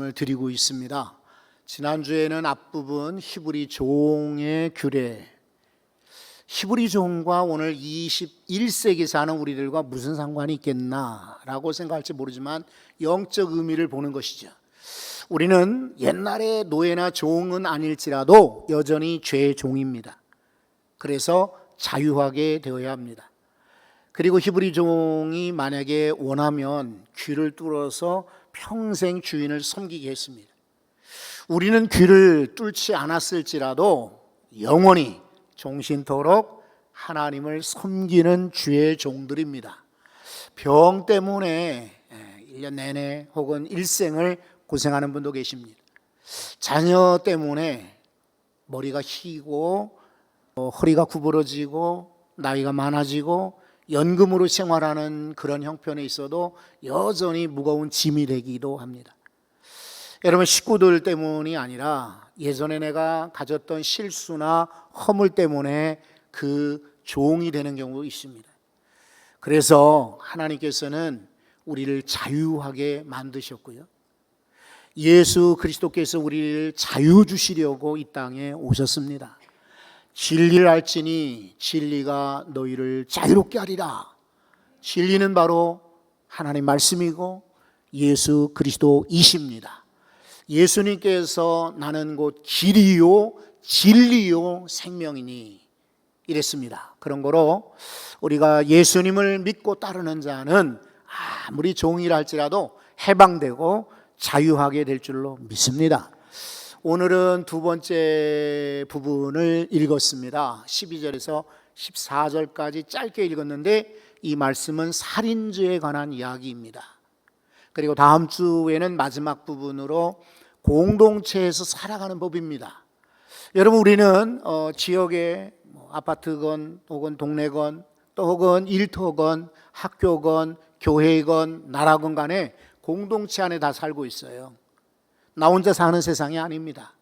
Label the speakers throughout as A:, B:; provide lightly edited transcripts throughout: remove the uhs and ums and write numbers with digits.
A: 말씀을 드리고 있습니다. 지난주에는 앞부분 히브리 종의 규례, 히브리 종과 오늘 21세기 사는 우리들과 무슨 상관이 있겠나라고 생각할지 모르지만 영적 의미를 보는 것이죠. 우리는 옛날의 노예나 종은 아닐지라도 여전히 죄의 종입니다. 그래서 자유하게 되어야 합니다. 그리고 히브리 종이 만약에 원하면 귀를 뚫어서 평생 주인을 섬기게 했습니다. 우리는 귀를 뚫지 않았을지라도 영원히 종신토록 하나님을 섬기는 주의 종들입니다. 병 때문에 1년 내내 혹은 일생을 고생하는 분도 계십니다. 자녀 때문에 머리가 휘고 허리가 구부러지고 나이가 많아지고 연금으로 생활하는 그런 형편에 있어도 여전히 무거운 짐이 되기도 합니다. 여러분, 식구들 때문이 아니라 예전에 내가 가졌던 실수나 허물 때문에 그 종이 되는 경우도 있습니다. 그래서 하나님께서는 우리를 자유하게 만드셨고요, 예수 그리스도께서 우리를 자유 주시려고 이 땅에 오셨습니다. 진리를 알지니 진리가 너희를 자유롭게 하리라. 진리는 바로 하나님 말씀이고 예수 그리스도이십니다. 예수님께서 나는 곧 길이요 진리요 생명이니 이랬습니다. 그런 거로 우리가 예수님을 믿고 따르는 자는 아무리 종이라 할지라도 해방되고 자유하게 될 줄로 믿습니다. 오늘은 두 번째 부분을 읽었습니다. 12절에서 14절까지 짧게 읽었는데 이 말씀은 살인죄에 관한 이야기입니다. 그리고 다음 주에는 마지막 부분으로 공동체에서 살아가는 법입니다. 여러분, 우리는 지역의 아파트건 혹은 동네건 또 혹은 일터건 학교건 교회건 나라건 간에 공동체 안에 다 살고 있어요. 나 혼자 사는 세상이 아닙니다.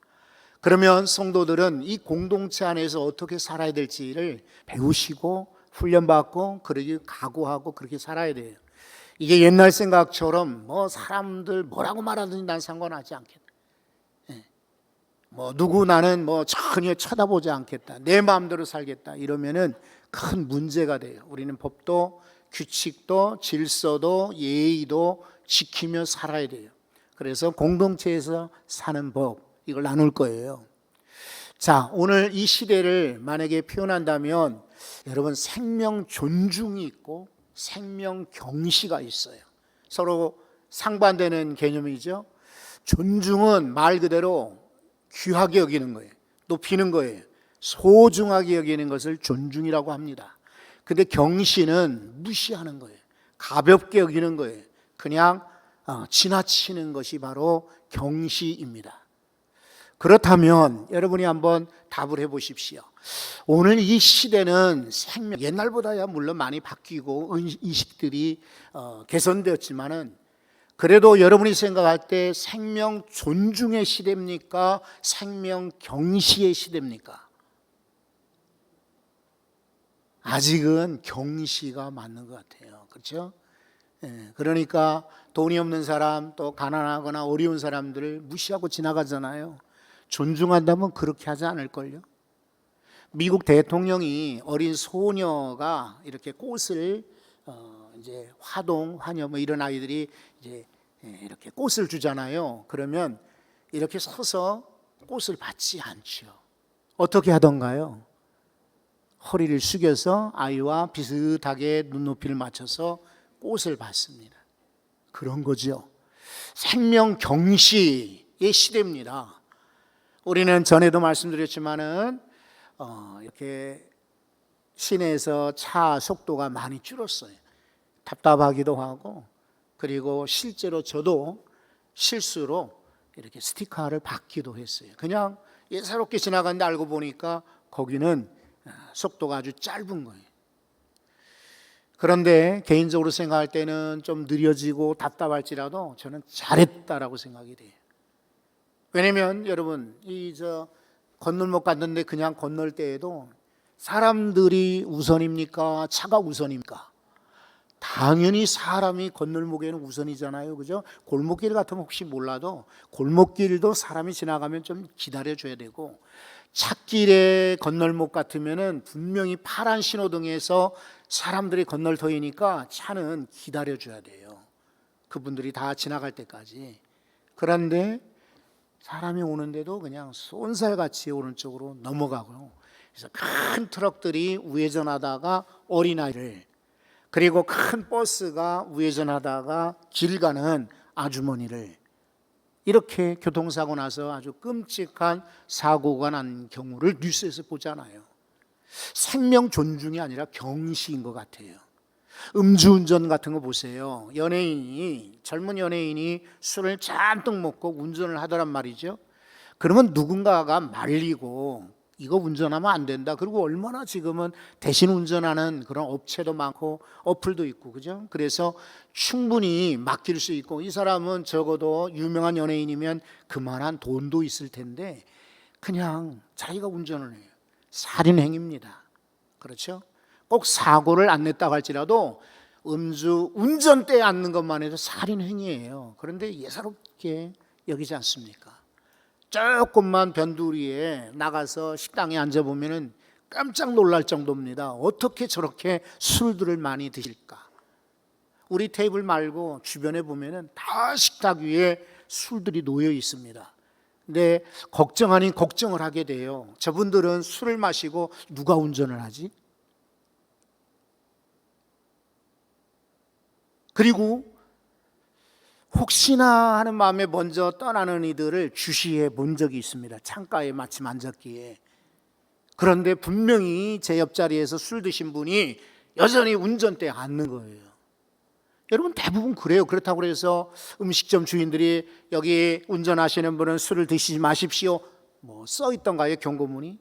A: 그러면 성도들은 이 공동체 안에서 어떻게 살아야 될지를 배우시고 훈련받고 그러기 각오하고 그렇게 살아야 돼요. 이게 옛날 생각처럼 사람들 뭐라고 말하든지 난 상관하지 않겠다. 누구 나는 전혀 쳐다보지 않겠다. 내 마음대로 살겠다. 이러면은 큰 문제가 돼요. 우리는 법도 규칙도 질서도 예의도 지키며 살아야 돼요. 그래서 공동체에서 사는 법, 이걸 나눌 거예요. 자, 오늘 이 시대를 만약에 표현한다면 여러분, 생명 존중이 있고 생명 경시가 있어요. 서로 상반되는 개념이죠. 존중은 말 그대로 귀하게 여기는 거예요. 높이는 거예요. 소중하게 여기는 것을 존중이라고 합니다. 근데 경시는 무시하는 거예요. 가볍게 여기는 거예요. 그냥 지나치는 것이 바로 경시입니다. 그렇다면 여러분이 한번 답을 해보십시오. 오늘 이 시대는 옛날보다야 물론 많이 바뀌고 인식들이 개선되었지만은 그래도 여러분이 생각할 때 생명 존중의 시대입니까? 생명 경시의 시대입니까? 아직은 경시가 맞는 것 같아요. 그렇죠? 그러니까 돈이 없는 사람, 또 가난하거나 어려운 사람들을 무시하고 지나가잖아요. 존중한다면 그렇게 하지 않을걸요? 미국 대통령이 어린 소녀가 이렇게 꽃을 이제 화동, 화녀 이런 아이들이 이제 이렇게 꽃을 주잖아요. 그러면 이렇게 서서 꽃을 받지 않죠. 어떻게 하던가요? 허리를 숙여서 아이와 비슷하게 눈높이를 맞춰서 꽃을 받습니다. 그런 거죠. 생명 경시의 시대입니다. 우리는 전에도 말씀드렸지만은 이렇게 시내에서 차 속도가 많이 줄었어요. 답답하기도 하고, 그리고 실제로 저도 실수로 이렇게 스티커를 받기도 했어요. 그냥 예사롭게 지나갔는데 알고 보니까 거기는 속도가 아주 짧은 거예요. 그런데 개인적으로 생각할 때는 좀 느려지고 답답할지라도 저는 잘했다라고 생각이 돼요. 왜냐면 여러분, 건널목 갔는데 그냥 건널 때에도 사람들이 우선입니까? 차가 우선입니까? 당연히 사람이 건널목에는 우선이잖아요. 그죠? 골목길 같으면 혹시 몰라도 골목길도 사람이 지나가면 좀 기다려줘야 되고, 찻길에 건널목 같으면은 분명히 파란 신호등에서 사람들이 건널터이니까 차는 기다려줘야 돼요. 그분들이 다 지나갈 때까지. 그런데 사람이 오는데도 그냥 쏜살같이 오른쪽으로 넘어가고요. 그래서 큰 트럭들이 우회전하다가 어린아이를, 그리고 큰 버스가 우회전하다가 길 가는 아주머니를, 이렇게 교통사고 나서 아주 끔찍한 사고가 난 경우를 뉴스에서 보잖아요. 생명 존중이 아니라 경시인 것 같아요. 음주운전 같은 거 보세요. 젊은 연예인이 술을 잔뜩 먹고 운전을 하더란 말이죠. 그러면 누군가가 말리고 이거 운전하면 안 된다. 그리고 얼마나 지금은 대신 운전하는 그런 업체도 많고 어플도 있고, 그죠? 그래서 충분히 맡길 수 있고, 이 사람은 적어도 유명한 연예인이면 그만한 돈도 있을 텐데 그냥 자기가 운전을 해요. 살인행위입니다. 그렇죠? 꼭 사고를 안 냈다고 할지라도 운전대에 앉는 것만 해도 살인행위예요. 그런데 예사롭게 여기지 않습니까? 조금만 변두리에 나가서 식당에 앉아보면 깜짝 놀랄 정도입니다. 어떻게 저렇게 술들을 많이 드실까? 우리 테이블 말고 주변에 보면 다 식탁 위에 술들이 놓여 있습니다. 근데 걱정 아닌 걱정을 하게 돼요. 저분들은 술을 마시고 누가 운전을 하지? 그리고 혹시나 하는 마음에 먼저 떠나는 이들을 주시해 본 적이 있습니다. 창가에 마침 앉았기에. 그런데 분명히 제 옆자리에서 술 드신 분이 여전히 운전대에 앉는 거예요. 여러분 대부분 그래요. 그렇다고 해서 음식점 주인들이 여기 운전하시는 분은 술을 드시지 마십시오, 뭐 써 있던가요, 경고문이?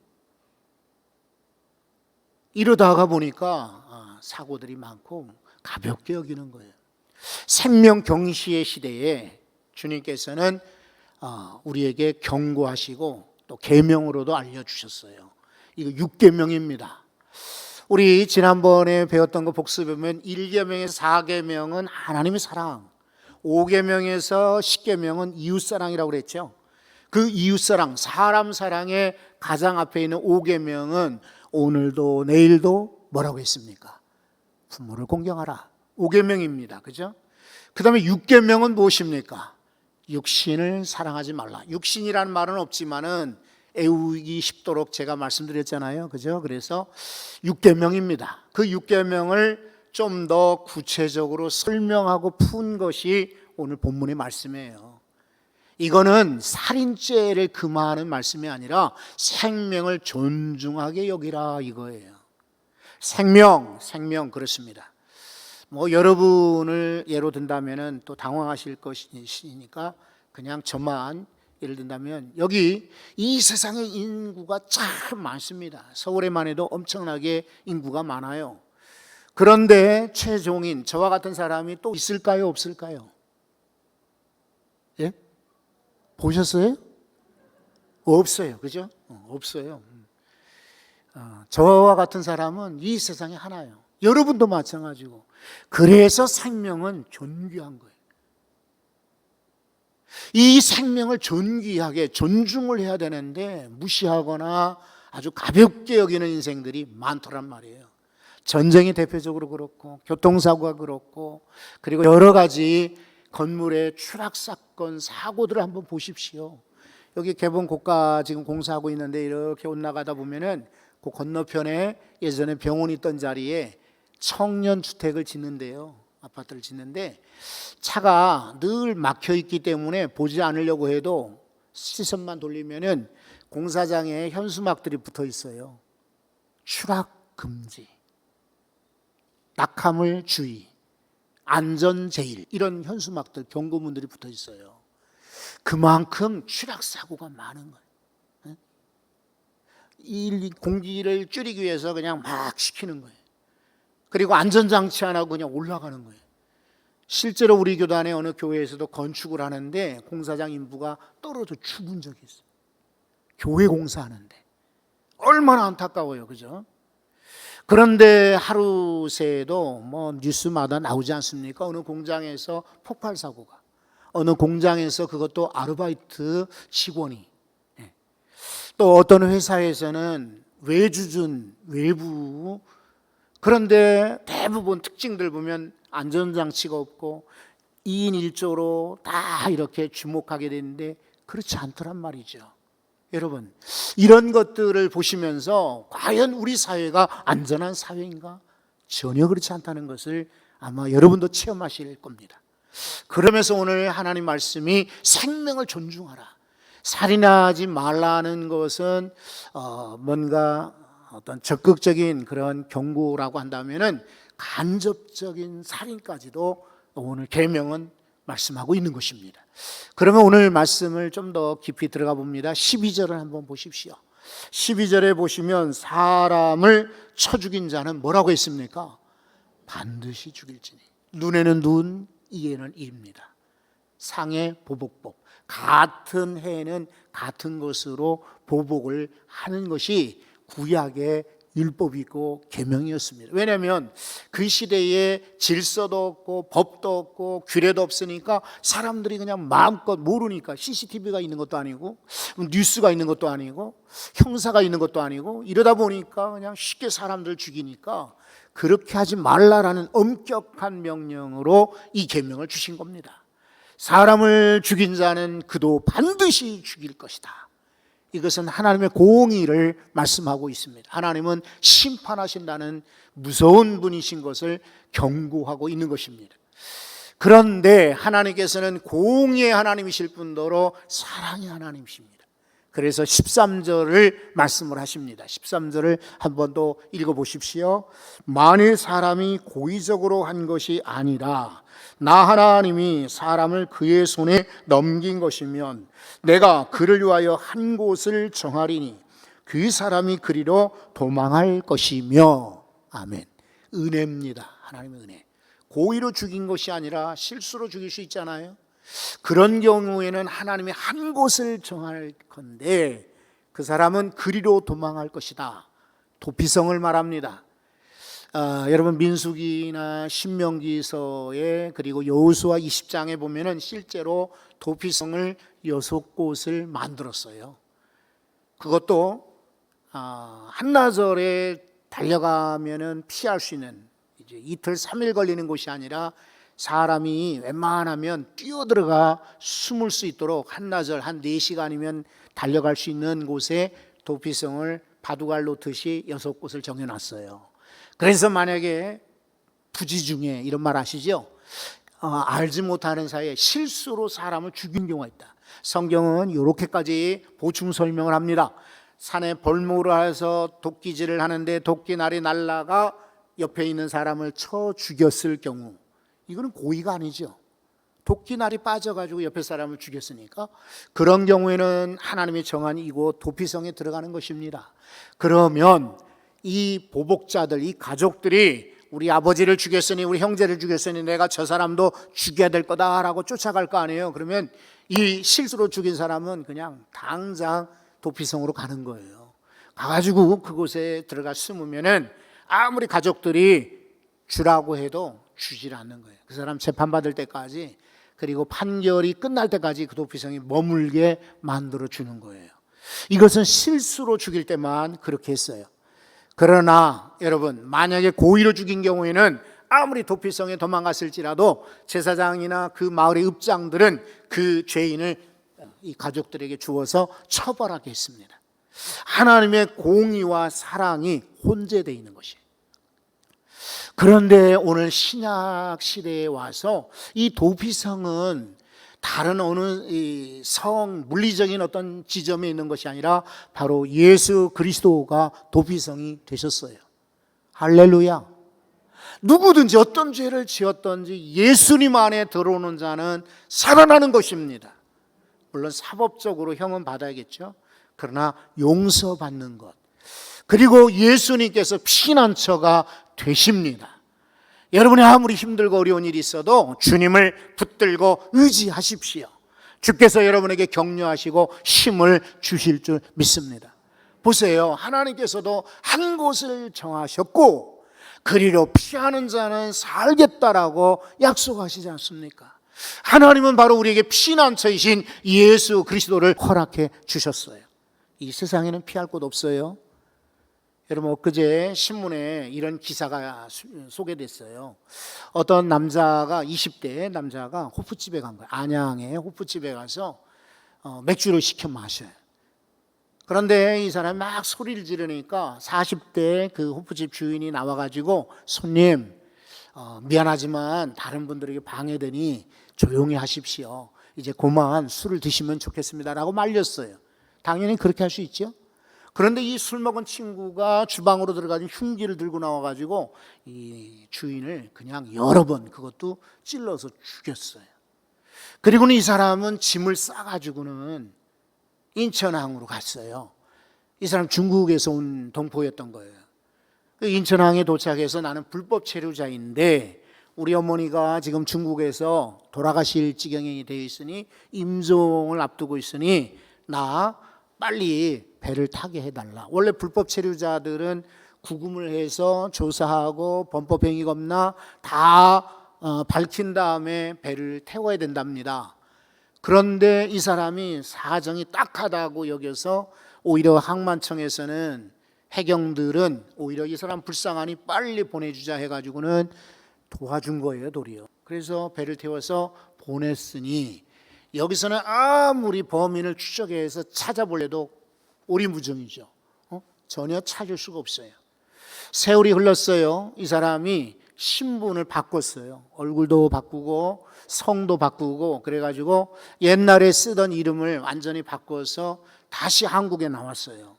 A: 이러다가 보니까 사고들이 많고 가볍게 여기는 거예요. 생명 경시의 시대에 주님께서는 우리에게 경고하시고 또 계명으로도 알려주셨어요. 이거 6계명입니다. 우리 지난번에 배웠던 거 복습하면 1계명에서 4계명은 하나님의 사랑, 5계명에서 10계명은 이웃사랑이라고 그랬죠. 그 이웃사랑, 사람 사랑의 가장 앞에 있는 5계명은 오늘도 내일도 뭐라고 했습니까? 부모를 공경하라. 5계명입니다. 그죠? 그 다음에 6계명은 무엇입니까? 육신을 사랑하지 말라. 육신이라는 말은 없지만은 애우기 쉽도록 제가 말씀드렸잖아요. 그죠? 그래서 6계명입니다. 그 6계명을 좀 더 구체적으로 설명하고 푼 것이 오늘 본문의 말씀이에요. 이거는 살인죄를 금하는 말씀이 아니라 생명을 존중하게 여기라 이거예요. 생명 그렇습니다. 뭐 여러분을 예로 든다면은 또 당황하실 것이니까 그냥 저만 예를 든다면, 여기 이 세상에 인구가 참 많습니다. 서울에만 해도 엄청나게 인구가 많아요. 그런데 최종인 저와 같은 사람이 또 있을까요, 없을까요? 예? 보셨어요? 없어요. 그죠? 없어요. 저와 같은 사람은 이 세상에 하나예요. 여러분도 마찬가지고. 그래서 생명은 존귀한 거예요. 이 생명을 존귀하게 존중을 해야 되는데 무시하거나 아주 가볍게 여기는 인생들이 많더란 말이에요. 전쟁이 대표적으로 그렇고, 교통사고가 그렇고, 그리고 여러 가지 건물의 추락 사건, 사고들을 한번 보십시오. 여기 개봉 고가 지금 공사하고 있는데 이렇게 올라가다 보면은 그 건너편에 예전에 병원이 있던 자리에 청년 주택을 짓는데요. 아파트를 짓는데 차가 늘 막혀 있기 때문에 보지 않으려고 해도 시선만 돌리면은 공사장에 현수막들이 붙어 있어요. 추락 금지, 낙하물 주의, 안전 제일, 이런 현수막들, 경고문들이 붙어 있어요. 그만큼 추락 사고가 많은 거예요. 이 공기를 줄이기 위해서 그냥 막 시키는 거예요. 그리고 안전장치 안 하고 그냥 올라가는 거예요. 실제로 우리 교단의 어느 교회에서도 건축을 하는데 공사장 인부가 떨어져 죽은 적이 있어요. 교회 공사하는데. 얼마나 안타까워요. 그죠? 그런데 하루 새에도 뭐 뉴스마다 나오지 않습니까? 어느 공장에서 폭발 사고가, 어느 공장에서 그것도 아르바이트 직원이, 또 어떤 회사에서는 외주준, 외부, 그런데 대부분 특징들 보면 안전장치가 없고 2인 1조로 다 이렇게 주목하게 되는데 그렇지 않더란 말이죠. 여러분, 이런 것들을 보시면서 과연 우리 사회가 안전한 사회인가? 전혀 그렇지 않다는 것을 아마 여러분도 체험하실 겁니다. 그러면서 오늘 하나님 말씀이 생명을 존중하라, 살인하지 말라는 것은 뭔가 어떤 적극적인 그런 경고라고 한다면은 간접적인 살인까지도 오늘 계명은 말씀하고 있는 것입니다. 그러면 오늘 말씀을 좀 더 깊이 들어가 봅니다. 12절을 한번 보십시오. 12절에 보시면 사람을 쳐 죽인 자는 뭐라고 했습니까? 반드시 죽일지니. 눈에는 눈, 이에는 이입니다. 상해 보복법. 같은 해에는 같은 것으로 보복을 하는 것이 구약의 율법이고 계명이었습니다. 왜냐하면 그 시대에 질서도 없고 법도 없고 규례도 없으니까 사람들이 그냥 마음껏 모르니까, CCTV가 있는 것도 아니고 뉴스가 있는 것도 아니고 형사가 있는 것도 아니고 이러다 보니까 그냥 쉽게 사람들 죽이니까 그렇게 하지 말라라는 엄격한 명령으로 이 계명을 주신 겁니다. 사람을 죽인 자는 그도 반드시 죽일 것이다. 이것은 하나님의 공의를 말씀하고 있습니다. 하나님은 심판하신다는 무서운 분이신 것을 경고하고 있는 것입니다. 그런데 하나님께서는 공의의 하나님이실 뿐더러 사랑의 하나님이십니다. 그래서 13절을 말씀을 하십니다. 13절을 한 번 더 읽어보십시오. 만일 사람이 고의적으로 한 것이 아니라 나 하나님이 사람을 그의 손에 넘긴 것이면 내가 그를 위하여 한 곳을 정하리니 그 사람이 그리로 도망할 것이며. 아멘. 은혜입니다. 하나님의 은혜. 고의로 죽인 것이 아니라 실수로 죽일 수 있잖아요. 그런 경우에는 하나님이 한 곳을 정할 건데 그 사람은 그리로 도망할 것이다. 도피성을 말합니다. 여러분 민수기나 신명기서에 그리고 여호수아 20장에 보면은 실제로 도피성을 6곳을 만들었어요. 그것도 한나절에 달려가면은 피할 수 있는, 이제 이틀 3일 걸리는 곳이 아니라 사람이 웬만하면 뛰어들어가 숨을 수 있도록 한나절 한 4시간이면 달려갈 수 있는 곳에 도피성을 바둑알 놓듯이 6곳을 정해놨어요. 그래서 만약에 부지 중에 이런 말 아시죠? 알지 못하는 사이에 실수로 사람을 죽인 경우가 있다. 성경은 이렇게까지 보충 설명을 합니다. 산에 벌목으로 해서 도끼질을 하는데 도끼날이 날아가 옆에 있는 사람을 쳐 죽였을 경우, 이거는 고의가 아니죠. 도끼날이 빠져가지고 옆에 사람을 죽였으니까 그런 경우에는 하나님이 정한 이곳 도피성에 들어가는 것입니다. 그러면 이 보복자들, 이 가족들이 우리 아버지를 죽였으니 우리 형제를 죽였으니 내가 저 사람도 죽여야 될 거다라고 쫓아갈 거 아니에요. 그러면 이 실수로 죽인 사람은 그냥 당장 도피성으로 가는 거예요. 가가지고 그곳에 들어가 숨으면은 아무리 가족들이 주라고 해도 주질 않는 거예요. 그 사람 재판받을 때까지, 그리고 판결이 끝날 때까지 그 도피성이 머물게 만들어 주는 거예요. 이것은 실수로 죽일 때만 그렇게 했어요. 그러나 여러분, 만약에 고의로 죽인 경우에는 아무리 도피성에 도망갔을지라도 제사장이나 그 마을의 읍장들은 그 죄인을 이 가족들에게 주어서 처벌하게 했습니다. 하나님의 공의와 사랑이 혼재되어 있는 것이에요. 그런데 오늘 신약 시대에 와서 이 도피성은 다른 어느 성, 물리적인 어떤 지점에 있는 것이 아니라 바로 예수 그리스도가 도피성이 되셨어요. 할렐루야. 누구든지 어떤 죄를 지었든지 예수님 안에 들어오는 자는 살아나는 것입니다. 물론 사법적으로 형은 받아야겠죠. 그러나 용서받는 것, 그리고 예수님께서 피난처가 되십니다. 여러분이 아무리 힘들고 어려운 일이 있어도 주님을 붙들고 의지하십시오. 주께서 여러분에게 격려하시고 힘을 주실 줄 믿습니다. 보세요. 하나님께서도 한 곳을 정하셨고 그리로 피하는 자는 살겠다라고 약속하시지 않습니까? 하나님은 바로 우리에게 피난처이신 예수 그리스도를 허락해 주셨어요. 이 세상에는 피할 곳 없어요. 여러분, 엊그제 신문에 이런 기사가 소개됐어요. 어떤 남자가 20대 남자가 호프집에 간 거예요. 안양의 호프집에 가서 맥주를 시켜 마셔요. 그런데 이 사람이 막 소리를 지르니까 40대 그 호프집 주인이 나와가지고 손님, 미안하지만 다른 분들에게 방해되니 조용히 하십시오. 이제 그만 술을 드시면 좋겠습니다라고 말렸어요. 당연히 그렇게 할 수 있죠. 그런데 이 술 먹은 친구가 주방으로 들어가서 흉기를 들고 나와가지고 이 주인을 그냥 여러 번 그것도 찔러서 죽였어요. 그리고는 이 사람은 짐을 싸가지고는 인천항으로 갔어요. 이 사람 중국에서 온 동포였던 거예요. 인천항에 도착해서 나는 불법 체류자인데 우리 어머니가 지금 중국에서 돌아가실 지경이 되어 있으니 임종을 앞두고 있으니 나 빨리 배를 타게 해달라. 원래 불법 체류자들은 구금을 해서 조사하고 범법 행위가 없나 다 밝힌 다음에 배를 태워야 된답니다. 그런데 이 사람이 사정이 딱하다고 여겨서 오히려 항만청에서는 해경들은 오히려 이 사람 불쌍하니 빨리 보내주자 해가지고는 도와준 거예요, 도리어. 그래서 배를 태워서 보냈으니 여기서는 아무리 범인을 추적해서 찾아볼래도 오리무중이죠. 전혀 찾을 수가 없어요. 세월이 흘렀어요. 이 사람이 신분을 바꿨어요. 얼굴도 바꾸고 성도 바꾸고 그래가지고 옛날에 쓰던 이름을 완전히 바꿔서 다시 한국에 나왔어요.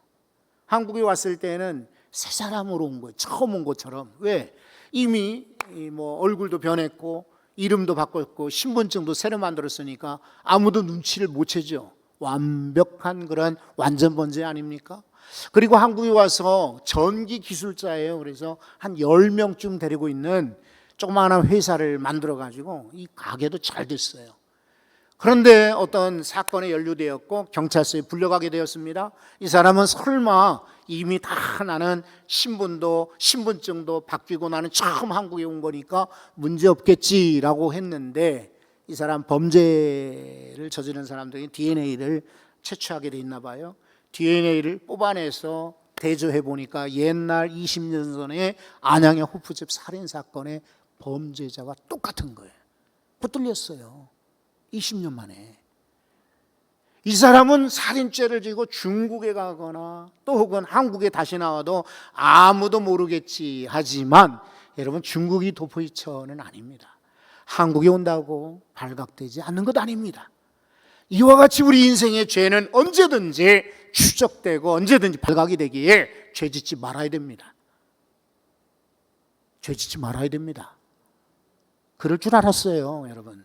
A: 한국에 왔을 때는 새 사람으로 온 거예요. 처음 온 것처럼. 왜? 이미 뭐 얼굴도 변했고 이름도 바꿨고 신분증도 새로 만들었으니까 아무도 눈치를 못 채죠. 완벽한 그런 완전 번제 아닙니까? 그리고 한국에 와서 전기 기술자예요. 그래서 한 10명쯤 데리고 있는 조그마한 회사를 만들어 가지고 이 가게도 잘 됐어요. 그런데 어떤 사건에 연루되었고 경찰서에 불려가게 되었습니다. 이 사람은 설마 이미 다 나는 신분증도 바뀌고 나는 처음 한국에 온 거니까 문제 없겠지라고 했는데 이 사람 범죄를 저지른 사람들이 DNA를 채취하게 돼 있나 봐요. DNA를 뽑아내서 대조해 보니까 옛날 20년 전에 안양의 호프집 살인 사건의 범죄자가 똑같은 거예요. 붙들렸어요. 20년 만에. 이 사람은 살인죄를 지고 중국에 가거나 또 혹은 한국에 다시 나와도 아무도 모르겠지 하지만 여러분 중국이 도포이처는 아닙니다. 한국에 온다고 발각되지 않는 것 아닙니다. 이와 같이 우리 인생의 죄는 언제든지 추적되고 언제든지 발각이 되기에 죄짓지 말아야 됩니다. 죄짓지 말아야 됩니다. 그럴 줄 알았어요, 여러분.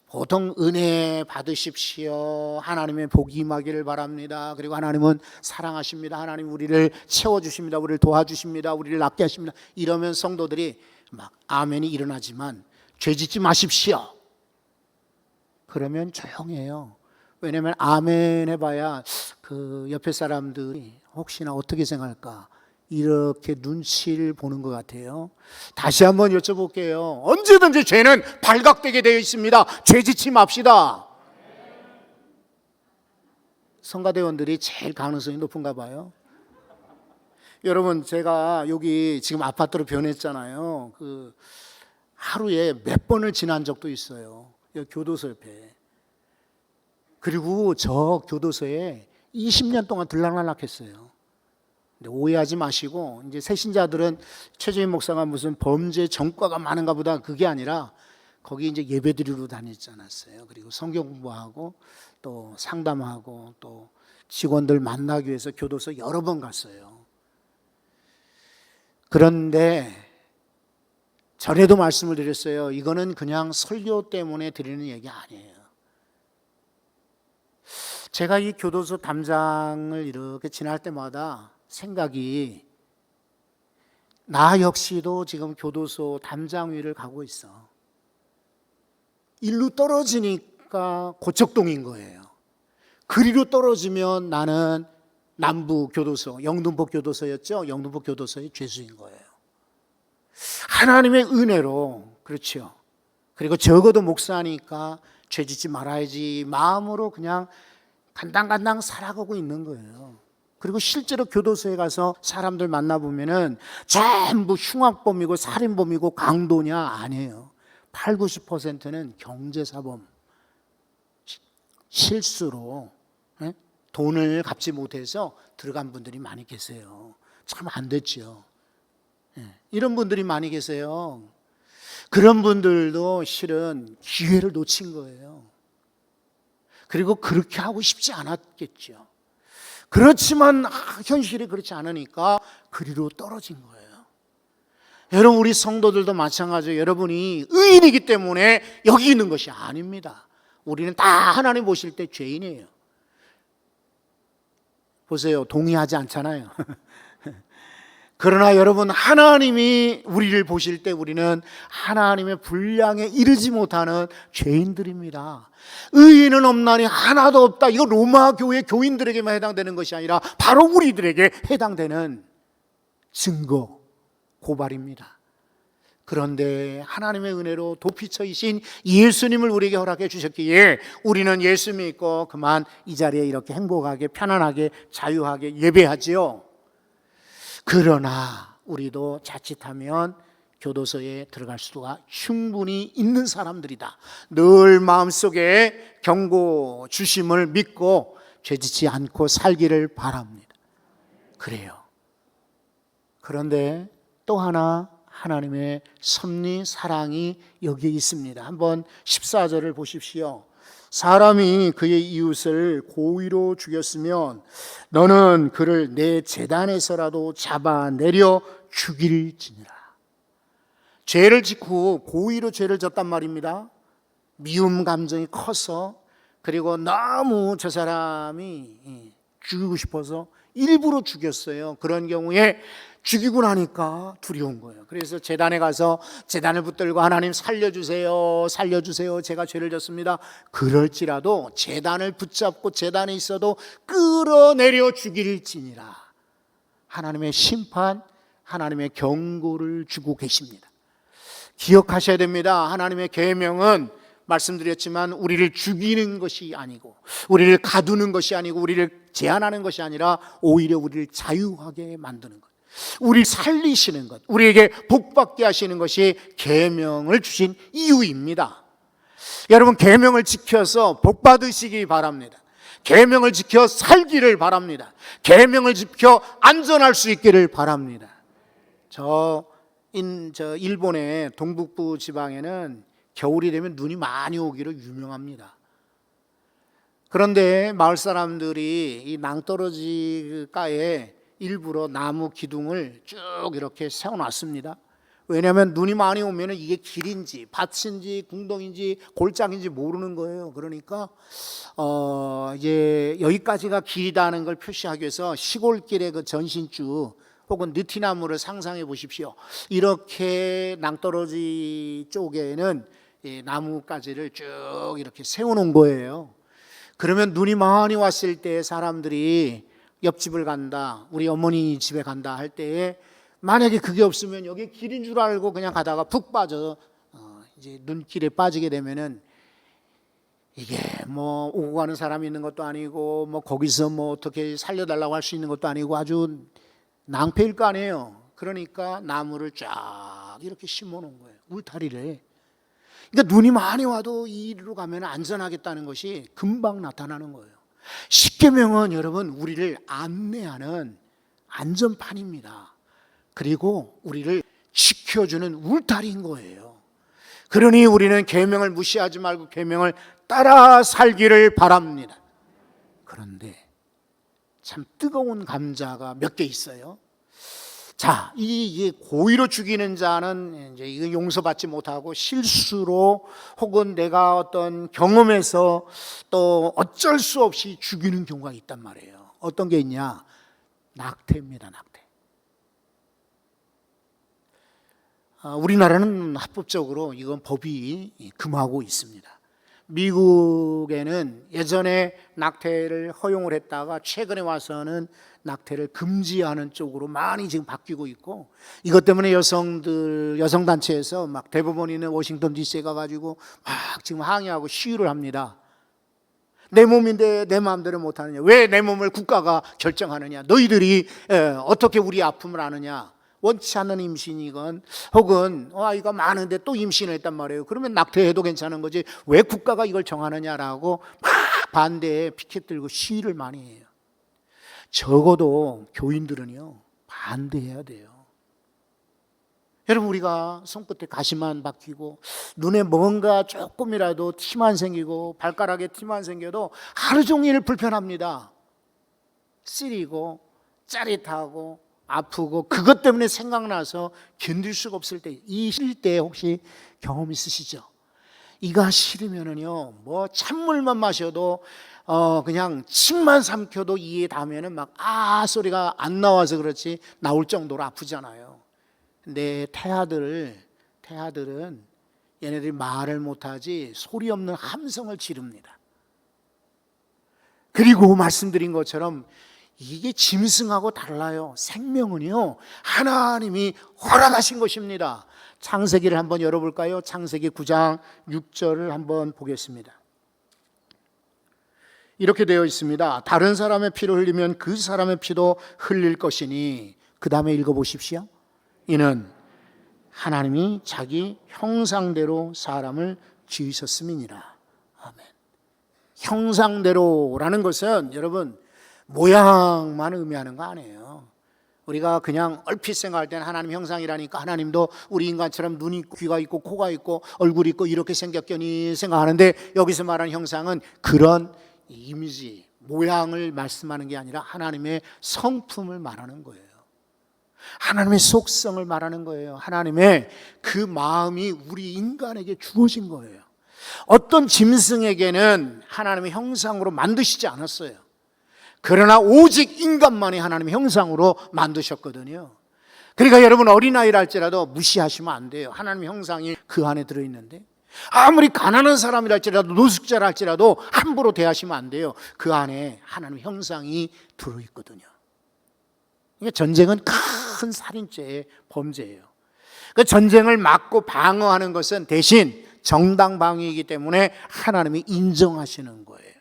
A: 보통 은혜 받으십시오. 하나님의 복이 임하기를 바랍니다. 그리고 하나님은 사랑하십니다. 하나님 우리를 채워주십니다. 우리를 도와주십니다. 우리를 낫게 하십니다. 이러면 성도들이 막 아멘이 일어나지만 죄짓지 마십시오. 그러면 조용해요. 왜냐하면 아멘 해봐야 그 옆에 사람들이 혹시나 어떻게 생각할까 이렇게 눈치를 보는 것 같아요. 다시 한번 여쭤볼게요. 언제든지 죄는 발각되게 되어 있습니다. 죄짓지 맙시다. 성가대원들이 제일 가능성이 높은가 봐요. 여러분 제가 여기 지금 아파트로 변했잖아요. 그 하루에 몇 번을 지난 적도 있어요. 여기 교도소 옆에. 그리고 저 교도소에 20년 동안 들락날락했어요. 근데 오해하지 마시고 이제 새신자들은 최재인 목사가 무슨 범죄 전과가 많은가 보다 그게 아니라 거기 이제 예배드리러 다녔지 않았어요. 그리고 성경 공부하고 또 상담하고 또 직원들 만나기 위해서 교도소 여러 번 갔어요. 그런데 전에도 말씀을 드렸어요. 이거는 그냥 설교 때문에 드리는 얘기 아니에요. 제가 이 교도소 담장을 이렇게 지날 때마다 생각이 나 역시도 지금 교도소 담장 위를 가고 있어. 일로 떨어지니까 고척동인 거예요. 그리로 떨어지면 나는 남부 교도소, 영등포 교도소였죠. 영등포 교도소의 죄수인 거예요. 하나님의 은혜로, 그렇죠. 그리고 적어도 목사니까 죄 짓지 말아야지 마음으로 그냥 간당간당 살아가고 있는 거예요. 그리고 실제로 교도소에 가서 사람들 만나보면은 전부 흉악범이고 살인범이고 강도냐? 아니에요. 8, 90%는 경제사범, 실수로 돈을 갚지 못해서 들어간 분들이 많이 계세요. 참 안 됐죠. 이런 분들이 많이 계세요. 그런 분들도 실은 기회를 놓친 거예요. 그리고 그렇게 하고 싶지 않았겠죠. 그렇지만 현실이 그렇지 않으니까 그리로 떨어진 거예요. 여러분, 우리 성도들도 마찬가지예요. 여러분이 의인이기 때문에 여기 있는 것이 아닙니다. 우리는 다 하나님 보실 때 죄인이에요. 보세요, 동의하지 않잖아요. 그러나 여러분, 하나님이 우리를 보실 때 우리는 하나님의 분량에 이르지 못하는 죄인들입니다. 의인은 없나니 하나도 없다. 이거 로마 교회 교인들에게만 해당되는 것이 아니라 바로 우리들에게 해당되는 증거, 고발입니다. 그런데 하나님의 은혜로 도피처이신 예수님을 우리에게 허락해 주셨기에 우리는 예수 믿고 그만 이 자리에 이렇게 행복하게 편안하게 자유하게 예배하지요. 그러나 우리도 자칫하면 교도소에 들어갈 수가 충분히 있는 사람들이다. 늘 마음속에 경고 주심을 믿고 죄짓지 않고 살기를 바랍니다. 그래요. 그런데 또 하나 하나님의 섭리 사랑이 여기에 있습니다. 한번 14절을 보십시오. 사람이 그의 이웃을 고의로 죽였으면 너는 그를 내 제단에서라도 잡아내려 죽일지니라. 죄를 짓고 고의로 죄를 졌단 말입니다. 미움 감정이 커서, 그리고 너무 저 사람이 죽이고 싶어서 일부러 죽였어요. 그런 경우에 죽이고 나니까 두려운 거예요. 그래서 제단에 가서 제단을 붙들고 하나님 살려주세요, 살려주세요, 제가 죄를 졌습니다. 그럴지라도 제단을 붙잡고 제단에 있어도 끌어내려 죽일지니라. 하나님의 심판, 하나님의 경고를 주고 계십니다. 기억하셔야 됩니다. 하나님의 계명은 말씀드렸지만 우리를 죽이는 것이 아니고, 우리를 가두는 것이 아니고, 우리를 제한하는 것이 아니라 오히려 우리를 자유하게 만드는 것, 우리를 살리시는 것, 우리에게 복받게 하시는 것이 계명을 주신 이유입니다. 여러분, 계명을 지켜서 복받으시기 바랍니다. 계명을 지켜 살기를 바랍니다. 계명을 지켜 안전할 수 있기를 바랍니다. 저 일본의 동북부 지방에는 겨울이 되면 눈이 많이 오기로 유명합니다. 그런데 마을 사람들이 이 낭떠러지가에 일부러 나무 기둥을 쭉 이렇게 세워놨습니다. 왜냐하면 눈이 많이 오면 이게 길인지 밭인지 궁덩인지 골짜기인지 모르는 거예요. 그러니까 이제 여기까지가 길이다는 걸 표시하기 위해서 시골길의 그 전신주 혹은 느티나무를 상상해 보십시오. 이렇게 낭떠러지 쪽에는 나무가지를 쭉 이렇게 세워놓은 거예요. 그러면 눈이 많이 왔을 때 사람들이 옆집을 간다, 우리 어머니 집에 간다 할 때에 만약에 그게 없으면 여기 길인 줄 알고 그냥 가다가 푹 빠져 이제 눈길에 빠지게 되면은 이게 뭐 오고 가는 사람이 있는 것도 아니고 뭐 거기서 뭐 어떻게 살려달라고 할 수 있는 것도 아니고 아주 낭패일 거 아니에요. 그러니까 나무를 쫙 이렇게 심어 놓은 거예요. 울타리를. 그러니까 눈이 많이 와도 이리로 가면 안전하겠다는 것이 금방 나타나는 거예요. 십계명은 여러분 우리를 안내하는 안전판입니다. 그리고 우리를 지켜주는 울타리인 거예요. 그러니 우리는 계명을 무시하지 말고 계명을 따라 살기를 바랍니다. 그런데 참 뜨거운 감자가 몇 개 있어요. 자, 이 고의로 죽이는 자는 이제 이거 용서받지 못하고 실수로 혹은 내가 어떤 경험에서 또 어쩔 수 없이 죽이는 경우가 있단 말이에요. 어떤 게 있냐? 낙태입니다, 낙태. 우리나라는 합법적으로 이건 법이 금하고 있습니다. 미국에는 예전에 낙태를 허용을 했다가 최근에 와서는 낙태를 금지하는 쪽으로 많이 지금 바뀌고 있고, 이것 때문에 여성단체에서 막 대법원 있는 워싱턴 DC에 가가지고 막 지금 항의하고 시위를 합니다. 내 몸인데 내 마음대로 못하느냐, 왜 내 몸을 국가가 결정하느냐, 너희들이 어떻게 우리 아픔을 아느냐, 원치 않는 임신이건 혹은 아이가 많은데 또 임신을 했단 말이에요. 그러면 낙태해도 괜찮은 거지 왜 국가가 이걸 정하느냐라고 막 반대에 피켓 들고 시위를 많이 해요. 적어도 교인들은요 반대해야 돼요. 여러분, 우리가 손끝에 가시만 박히고 눈에 뭔가 조금이라도 티만 생기고 발가락에 티만 생겨도 하루 종일 불편합니다. 쓰리고 짜릿하고 아프고 그것 때문에 생각나서 견딜 수가 없을 때, 이 쉴 때 혹시 경험 있으시죠? 이가 싫으면은요 뭐 찬물만 마셔도 그냥 침만 삼켜도 이에 닿으면은 막 소리가 안 나와서 그렇지 나올 정도로 아프잖아요. 근데 태아들은 얘네들이 말을 못하지 소리 없는 함성을 지릅니다. 그리고 말씀드린 것처럼 이게 짐승하고 달라요. 생명은요 하나님이 허락하신 것입니다. 창세기를 한번 열어볼까요? 창세기 9장 6절을 한번 보겠습니다. 이렇게 되어 있습니다. 다른 사람의 피를 흘리면 그 사람의 피도 흘릴 것이니, 그 다음에 읽어보십시오. 이는 하나님이 자기 형상대로 사람을 지으셨음이니라. 아멘. 형상대로라는 것은 여러분 모양만 의미하는 거 아니에요. 우리가 그냥 얼핏 생각할 때는 하나님 형상이라니까 하나님도 우리 인간처럼 눈이 있고 귀가 있고 코가 있고 얼굴이 있고 이렇게 생겼겠니 생각하는데, 여기서 말하는 형상은 그런 이미지, 모양을 말씀하는 게 아니라 하나님의 성품을 말하는 거예요. 하나님의 속성을 말하는 거예요. 하나님의 그 마음이 우리 인간에게 주어진 거예요. 어떤 짐승에게는 하나님의 형상으로 만드시지 않았어요. 그러나 오직 인간만이 하나님의 형상으로 만드셨거든요. 그러니까 여러분, 어린아이를 할지라도 무시하시면 안 돼요. 하나님의 형상이 그 안에 들어있는데, 아무리 가난한 사람이라 할지라도 노숙자라 할지라도 함부로 대하시면 안 돼요. 그 안에 하나님의 형상이 들어있거든요. 그러니까 전쟁은 큰 살인죄의 범죄예요. 그 전쟁을 막고 방어하는 것은 대신 정당 방위이기 때문에 하나님이 인정하시는 거예요.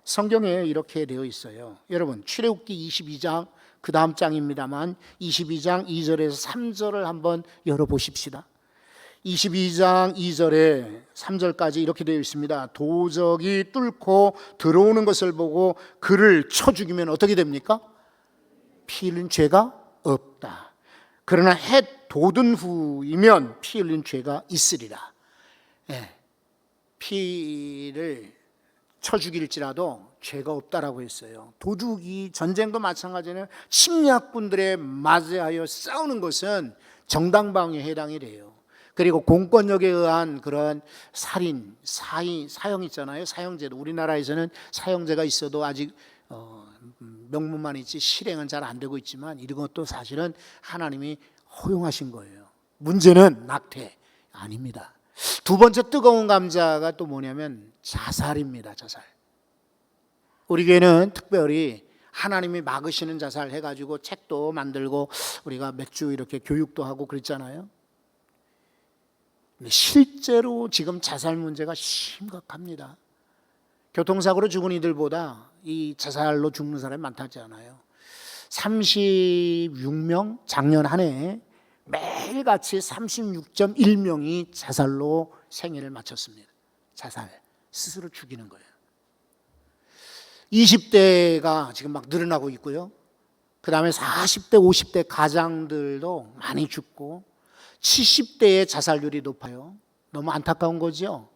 A: 성경에 이렇게 되어 있어요. 여러분, 출애굽기 22장 그 다음 장입니다만 22장 2절에서 3절을 한번 열어보십시다. 22장 2절에 3절까지 이렇게 되어 있습니다. 도적이 뚫고 들어오는 것을 보고 그를 쳐 죽이면 어떻게 됩니까? 피 흘린 죄가 없다. 그러나 해 돋은 후이면 피 흘린 죄가 있으리라. 피를 쳐 죽일지라도 죄가 없다라고 했어요. 도둑이, 전쟁도 마찬가지는 침략군들에 맞이하여 싸우는 것은 정당방위에 해당이 돼요. 그리고 공권력에 의한 그런 살인, 사형 있잖아요. 사형제도, 우리나라에서는 사형제가 있어도 아직 명문만 있지 실행은 잘 안 되고 있지만, 이런 것도 사실은 하나님이 허용하신 거예요. 문제는 낙태 아닙니다. 두 번째 뜨거운 감자가 또 뭐냐면 자살입니다. 자살. 우리 교회는 특별히 하나님이 막으시는 자살 해가지고 책도 만들고 우리가 맥주 이렇게 교육도 하고 그랬잖아요. 근데 실제로 지금 자살 문제가 심각합니다. 교통사고로 죽은 이들보다 이 자살로 죽는 사람이 많다지 않아요. 36명, 작년 한 해 매일같이 36.1명이 자살로 생애를 마쳤습니다. 자살, 스스로 죽이는 거예요. 20대가 지금 막 늘어나고 있고요. 그 다음에 40대, 50대 가장들도 많이 죽고 70대의 자살률이 높아요. 너무 안타까운 거죠.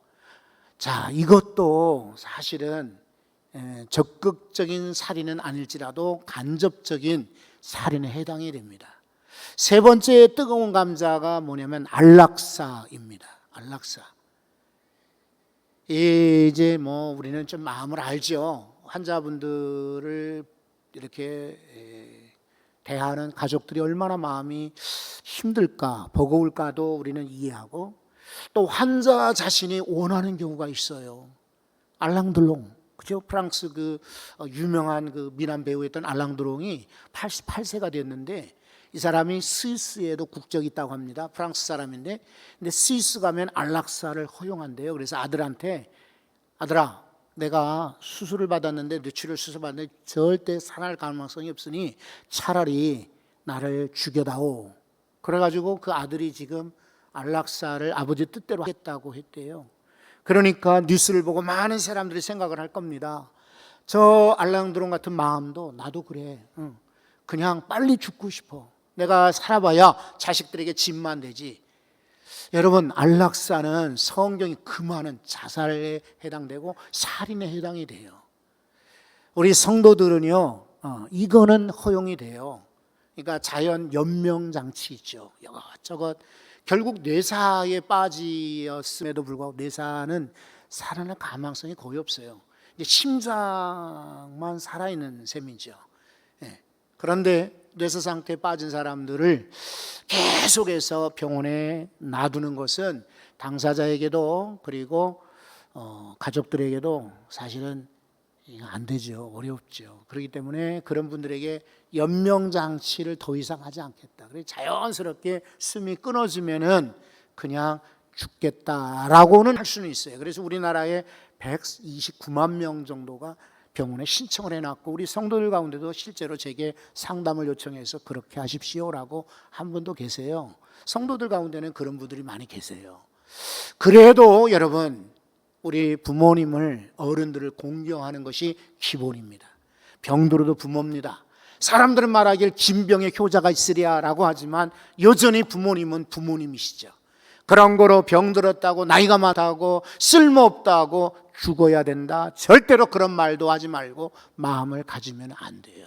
A: 자, 이것도 사실은 적극적인 살인은 아닐지라도 간접적인 살인에 해당이 됩니다. 세 번째 뜨거운 감자가 뭐냐면 안락사입니다. 안락사. 이제 뭐 우리는 좀 마음을 알죠. 환자분들을 이렇게 대하는 가족들이 얼마나 마음이 힘들까, 버거울까도 우리는 이해하고, 또 환자 자신이 원하는 경우가 있어요. 알랑드롱, 그죠? 프랑스 유명한 미남 배우였던 알랑드롱이 88세가 됐는데, 이 사람이 스위스에도 국적이 있다고 합니다. 프랑스 사람인데, 근데 스위스 가면 안락사를 허용한대요. 그래서 아들한테, 아들아, 내가 수술을 받았는데, 뇌출혈 수술 받았는데 절대 살아날 가능성이 없으니 차라리 나를 죽여다오. 그래가지고 그 아들이 지금 안락사를 아버지 뜻대로 하겠다고 했대요. 그러니까 뉴스를 보고 많은 사람들이 생각을 할 겁니다. 저 알랑드롱 같은 마음도 나도 그래. 그냥 빨리 죽고 싶어. 내가 살아봐야 자식들에게 짐만 되지. 여러분, 안락사는 성경이 금하는 자살에 해당되고 살인에 해당이 돼요. 우리 성도들은요, 이거는 허용이 돼요. 그러니까 자연 연명장치 있죠. 이것저것. 결국 뇌사에 빠지었음에도 불구하고 뇌사는 살아날 가망성이 거의 없어요. 이제 심장만 살아있는 셈이죠. 그런데 뇌사 상태에 빠진 사람들을 계속해서 병원에 놔두는 것은 당사자에게도 그리고 가족들에게도 사실은 안 되죠. 어렵죠. 그렇기 때문에 그런 분들에게 연명장치를 더 이상 하지 않겠다. 그래서 자연스럽게 숨이 끊어지면은 그냥 죽겠다라고는 할 수는 있어요. 그래서 우리나라에 129만 명 정도가 병원에 신청을 해놨고, 우리 성도들 가운데도 실제로 제게 상담을 요청해서 그렇게 하십시오라고 한 분도 계세요. 성도들 가운데는 그런 분들이 많이 계세요. 그래도 여러분, 우리 부모님을, 어른들을 공경하는 것이 기본입니다. 병들어도 부모입니다. 사람들은 말하길 진병의 효자가 있으랴라고 하지만 여전히 부모님은 부모님이시죠. 그런 거로 병들었다고, 나이가 많다고, 쓸모없다고 죽어야 된다, 절대로 그런 말도 하지 말고 마음을 가지면 안 돼요.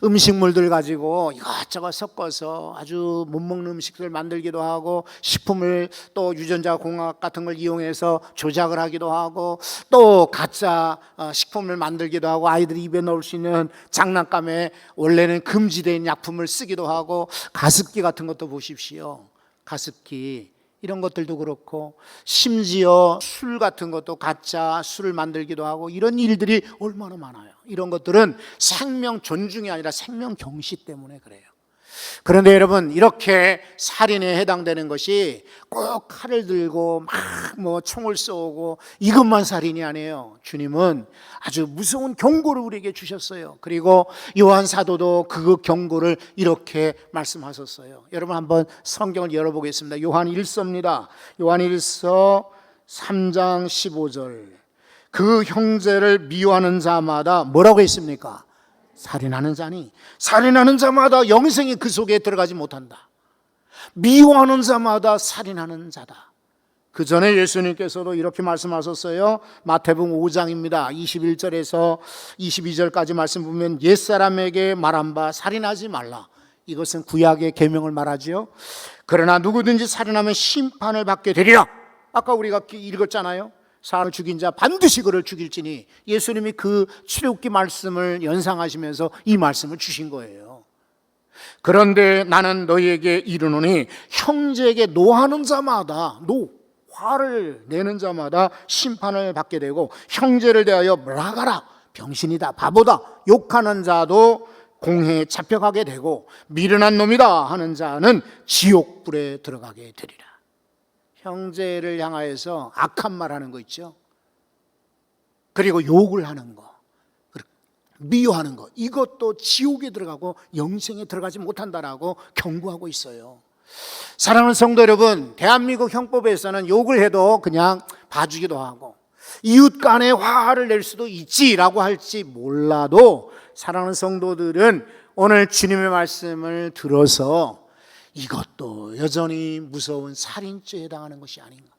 A: 음식물들 가지고 이것저것 섞어서 아주 못 먹는 음식들 만들기도 하고, 식품을 또 유전자 공학 같은 걸 이용해서 조작을 하기도 하고, 또 가짜 식품을 만들기도 하고, 아이들이 입에 넣을 수 있는 장난감에 원래는 금지된 약품을 쓰기도 하고, 가습기 같은 것도 보십시오. 가습기 이런 것들도 그렇고, 심지어 술 같은 것도 가짜 술을 만들기도 하고, 이런 일들이 얼마나 많아요. 이런 것들은 생명 존중이 아니라 생명 경시 때문에 그래요. 그런데 여러분, 이렇게 살인에 해당되는 것이 꼭 칼을 들고 막 총을 쏘고 이것만 살인이 아니에요. 주님은 아주 무서운 경고를 우리에게 주셨어요. 그리고 요한 사도도 그 경고를 이렇게 말씀하셨어요. 여러분, 한번 성경을 열어보겠습니다. 요한 1서입니다. 요한 1서 3장 15절. 그 형제를 미워하는 자마다 뭐라고 했습니까? 살인하는 자니, 살인하는 자마다 영생이 그 속에 들어가지 못한다. 미워하는 자마다 살인하는 자다. 그 전에 예수님께서도 이렇게 말씀하셨어요. 마태복음 5장입니다. 21절에서 22절까지 말씀 보면, 옛사람에게 말한 바 살인하지 말라. 이것은 구약의 계명을 말하지요. 그러나 누구든지 살인하면 심판을 받게 되리라. 아까 우리가 읽었잖아요. 사람을 죽인 자 반드시 그를 죽일지니, 예수님이 그 출애굽기 말씀을 연상하시면서 이 말씀을 주신 거예요. 그런데 나는 너희에게 이르노니 형제에게 노하는 자마다, 화를 내는 자마다 심판을 받게 되고, 형제를 대하여 뭐라가라, 병신이다, 바보다 욕하는 자도 공회에 잡혀가게 되고, 미련한 놈이다 하는 자는 지옥불에 들어가게 되리라. 형제를 향하여서 악한 말 하는 거 있죠. 그리고 욕을 하는 거, 미워하는 거, 이것도 지옥에 들어가고 영생에 들어가지 못한다라고 경고하고 있어요. 사랑하는 성도 여러분, 대한민국 형법에서는 욕을 해도 그냥 봐주기도 하고, 이웃 간에 화를 낼 수도 있지라고 할지 몰라도, 사랑하는 성도들은 오늘 주님의 말씀을 들어서 이것도 여전히 무서운 살인죄에 해당하는 것이 아닌가.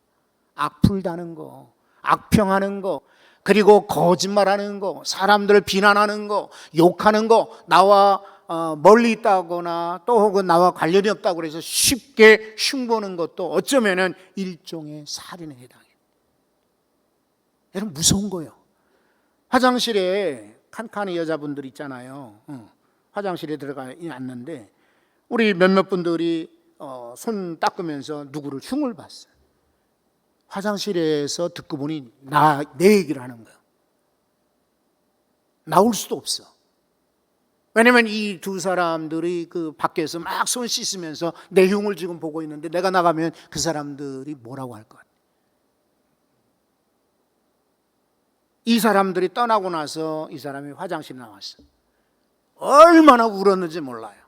A: 악풀다는 거, 악평하는 거, 그리고 거짓말하는 거, 사람들을 비난하는 거, 욕하는 거, 나와 멀리 있다거나 또 혹은 나와 관련이 없다고 해서 쉽게 흉보는 것도 어쩌면은 일종의 살인에 해당해요. 여러분, 무서운 거예요. 화장실에 칸칸이 여자분들 있잖아요. 화장실에 들어가 앉는데 우리 몇몇 분들이 손 닦으면서 누구를 흉을 봤어요. 화장실에서 듣고 보니 내 얘기를 하는 거야. 나올 수도 없어. 왜냐면 이 두 사람들이 그 밖에서 막 손 씻으면서 내 흉을 지금 보고 있는데 내가 나가면 그 사람들이 뭐라고 할 것 같아. 이 사람들이 떠나고 나서 이 사람이 화장실에 나왔어. 얼마나 울었는지 몰라요.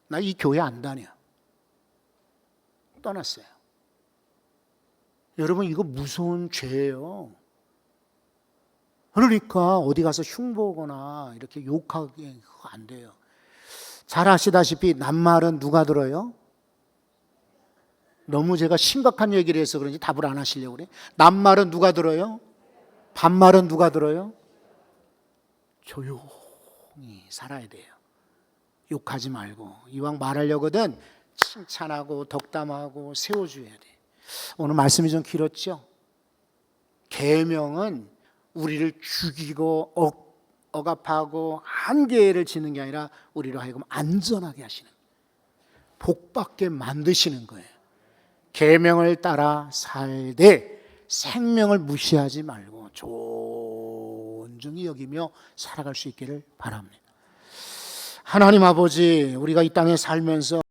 A: 나 이 교회 안 다녀. 떠났어요. 여러분, 이거 무서운 죄예요. 그러니까 어디 가서 흉보거나 이렇게 욕하기 안 돼요. 잘 아시다시피 낱말은 누가 들어요? 너무 제가 심각한 얘기를 해서 그런지 답을 안 하시려고 그래. 낱말은 누가 들어요? 반말은 누가 들어요? 조용히 살아야 돼요. 욕하지 말고. 이왕 말하려거든 칭찬하고 덕담하고 세워줘야 돼. 오늘 말씀이 좀 길었죠? 계명은 우리를 죽이고 억압하고 한계를 지는 게 아니라 우리로 하여금 안전하게 하시는, 복받게 만드시는 거예요. 계명을 따라 살되 생명을 무시하지 말고 존중히 여기며 살아갈 수 있기를 바랍니다. 하나님 아버지, 우리가 이 땅에 살면서